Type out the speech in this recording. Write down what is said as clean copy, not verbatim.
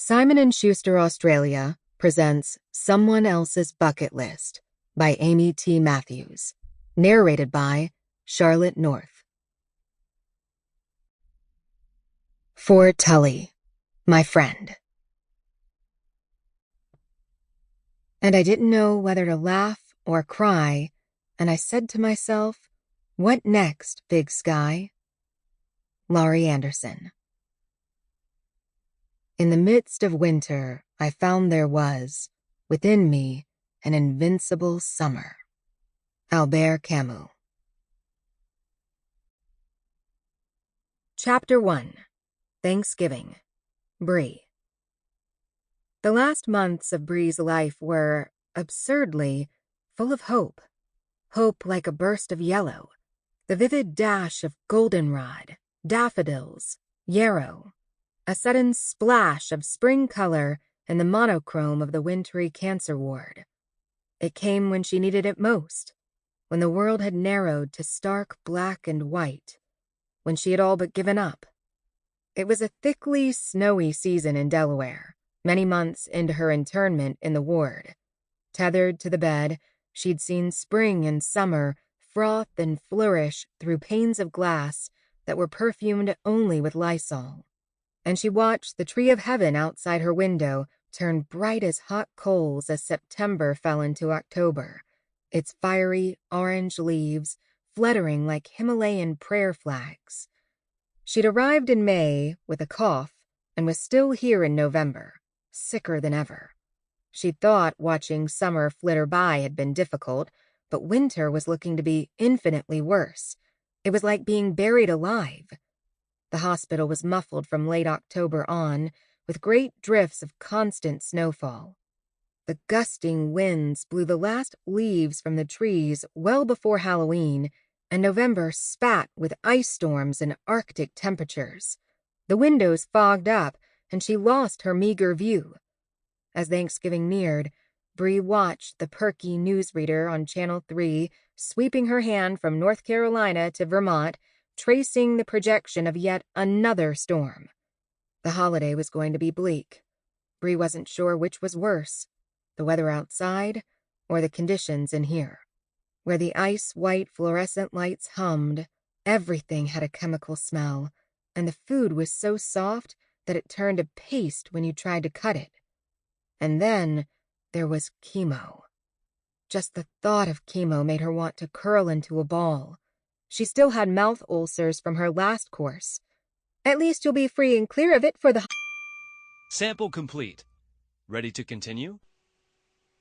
Simon & Schuster Australia presents Someone Else's Bucket List by Amy T. Matthews, narrated by Charlotte North. For Tully, my friend. And I didn't know whether to laugh or cry, and I said to myself, "What next, Big Sky?" Laurie Anderson. In the midst of winter, I found there was, within me, an invincible summer. Albert Camus. Chapter 1. Thanksgiving. Bree. The last months of Bree's life were, absurdly, full of hope. Hope like a burst of yellow, the vivid dash of goldenrod, daffodils, yarrow, a sudden splash of spring color in the monochrome of the wintry cancer ward. It came when she needed it most, when the world had narrowed to stark black and white, when she had all but given up. It was a thickly snowy season in Delaware, many months into her internment in the ward. Tethered to the bed, she'd seen spring and summer froth and flourish through panes of glass that were perfumed only with Lysol. And she watched the tree of heaven outside her window turn bright as hot coals as September fell into October, its fiery orange leaves fluttering like Himalayan prayer flags. She'd arrived in May with a cough and was still here in November, sicker than ever. She'd thought watching summer flitter by had been difficult, but winter was looking to be infinitely worse. It was like being buried alive. The hospital was muffled from late October on, with great drifts of constant snowfall. The gusting winds blew the last leaves from the trees well before Halloween, and November spat with ice storms and Arctic temperatures. The windows fogged up, and she lost her meager view. As Thanksgiving neared, Bree watched the perky newsreader on Channel 3 sweeping her hand from North Carolina to Vermont, tracing the projection of yet another storm. The holiday was going to be bleak. Bree wasn't sure which was worse, the weather outside or the conditions in here. Where the ice-white fluorescent lights hummed, everything had a chemical smell, and the food was so soft that it turned to paste when you tried to cut it. And then there was chemo. Just the thought of chemo made her want to curl into a ball. She still had mouth ulcers from her last course. "At least you'll be free and clear of it for the..." Sample complete. Ready to continue?